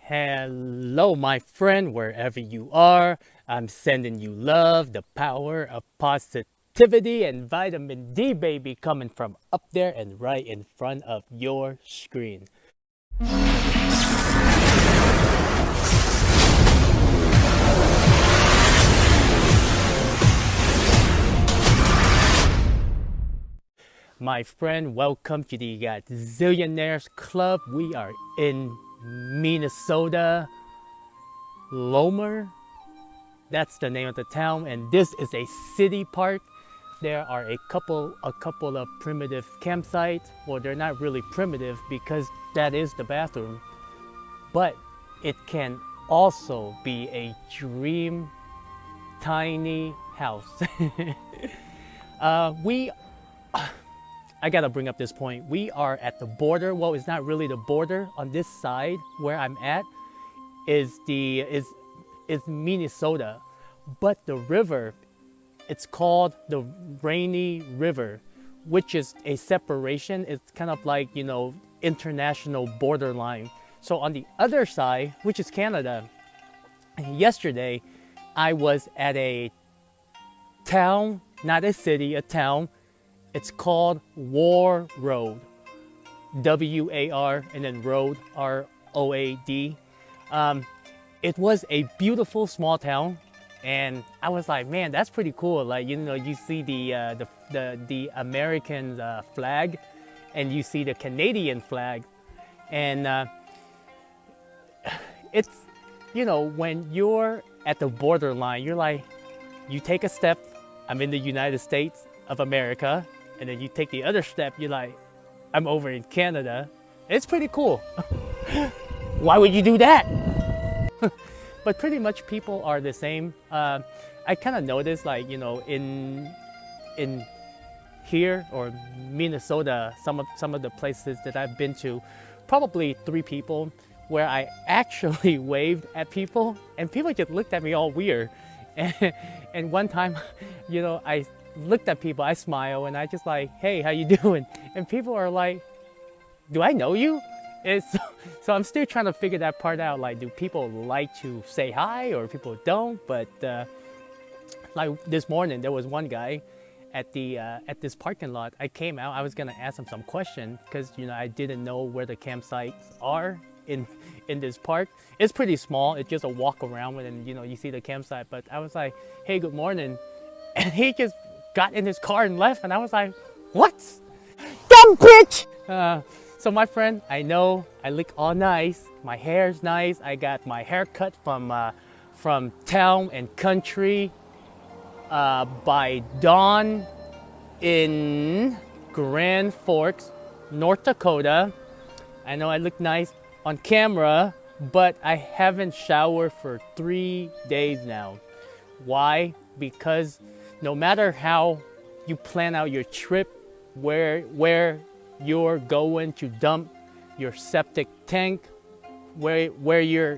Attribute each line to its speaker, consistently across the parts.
Speaker 1: Hello, my friend, wherever you are. I'm sending you love, the power of positivity, and vitamin D, baby, coming from up there and right in front of your screen. My friend, welcome to the Zillionaires Club. We are in Minnesota, Lomer. That's the name of the town, and this is a city park. There are a couple of primitive campsites. Well, they're not really primitive because that is the bathroom, but it can also be a dream tiny house. We I gotta bring up this point. We are at the border. Well, it's not really the border. On this side where I'm at is Minnesota, but the river, it's called the Rainy River, which is a separation. It's kind of like, international borderline. So on the other side, which is Canada, yesterday I was at a town, not a city, a town. It's called War Road, WAR, and then Road, ROAD. It was a beautiful small town, and I was like, man, that's pretty cool. Like, you see the American flag, and you see the Canadian flag, and it's, when you're at the borderline, you're like, you take a step, I'm in the United States of America, and then you take the other step, you're like, I'm over in Canada. It's pretty cool. Why would you do that? But pretty much people are the same. I kind of noticed, like, in here or Minnesota, some of the places that I've been to, probably 3 people where I actually waved at people, and people just looked at me all weird. And one time, I looked at people, I smile, and I just like, hey, how you doing? And people are like, do I know you? So I'm still trying to figure that part out. Like, do people like to say hi or people don't? But like this morning, there was one guy at this parking lot. I came out, I was gonna ask him some question because I didn't know where the campsites are in this park. It's pretty small. It's just a walk around and you see the campsite. But I was like, hey, good morning, and he just got in his car and left, and I was like, what? Dumb bitch! So my friend, I know I look all nice. My hair's nice. I got my hair cut from Town and Country by Dawn in Grand Forks, North Dakota. I know I look nice on camera, but I haven't showered for 3 days now. Why? Because no matter how you plan out your trip, where you're going to dump your septic tank, where you're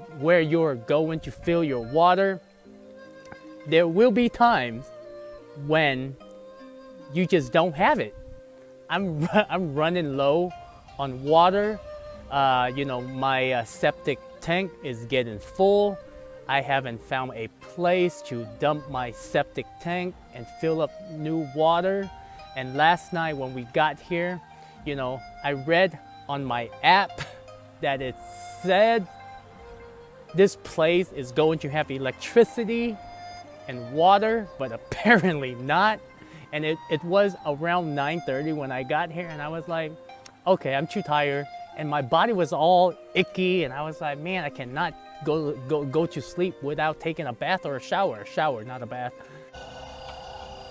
Speaker 1: going to fill your water, there will be times when you just don't have it. I'm running low on water. My septic tank is getting full. I haven't found a place to dump my septic tank and fill up new water. And last night when we got here, I read on my app that it said this place is going to have electricity and water, but apparently not. And it was around 9:30 when I got here, and I was like, okay, I'm too tired. And my body was all icky, and I was like, man, I cannot go to sleep without taking a bath or a shower. Shower, not a bath.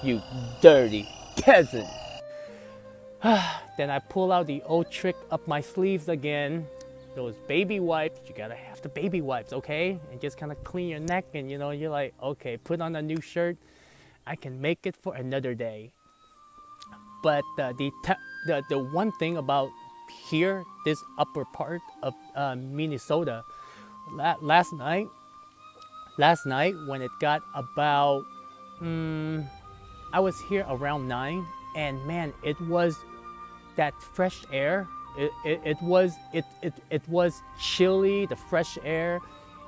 Speaker 1: You dirty peasant. Then I pull out the old trick up my sleeves again. Those baby wipes, you gotta have the baby wipes, okay? And just kind of clean your neck, and you're like, okay, put on a new shirt. I can make it for another day. But the one thing about here, this upper part of Minnesota, last night when it got about, I was here around 9, and man, it was that fresh air. It was chilly, the fresh air,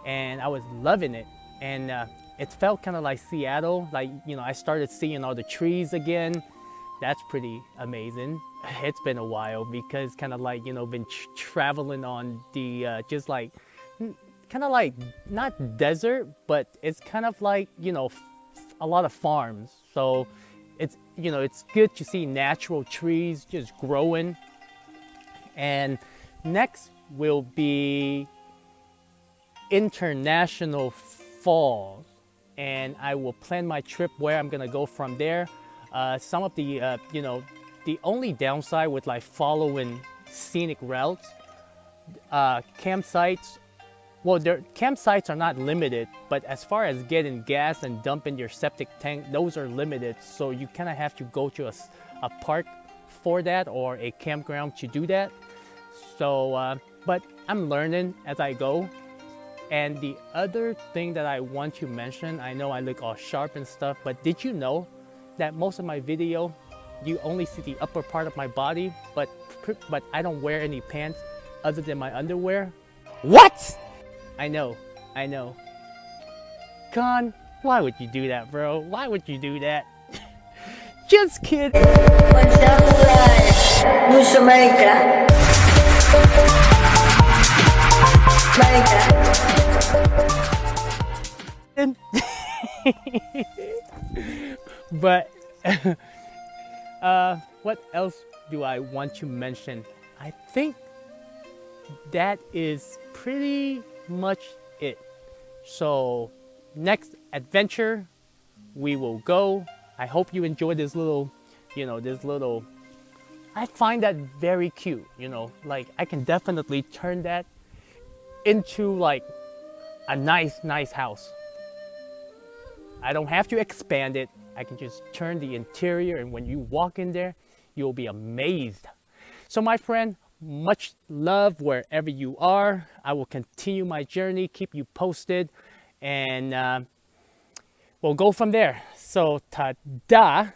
Speaker 1: and I was loving it. And it felt kind of like Seattle, like, you know, I started seeing all the trees again. That's pretty amazing. It's been a while because kind of like, you know, been traveling on the just like kind of like not desert, but it's kind of like, you know, a lot of farms. So it's, you know, it's good to see natural trees just growing. And next will be International Falls, and I will plan my trip where I'm gonna go from there. Some of the you know, the only downside with like following scenic routes, campsites, well, their campsites are not limited, but as far as getting gas and dumping your septic tank, those are limited. So you kind of have to go to a park for that, or a campground to do that. So, but I'm learning as I go. And the other thing that I want to mention, I know I look all sharp and stuff, but did you know that most of my video, you only see the upper part of my body, but I don't wear any pants other than my underwear?
Speaker 2: What?
Speaker 1: I know. Con, why would you do that, bro? Why would you do that? Just kidding. But what else do I want to mention? I think that is pretty much it. So next adventure we will go. I hope you enjoyed this little, you know, I find that very cute, you know, like I can definitely turn that into like a nice house. I don't have to expand it. I can just turn the interior, and when you walk in there, you'll be amazed. So my friend, much love wherever you are. I will continue my journey, keep you posted, and we'll go from there. So ta-da!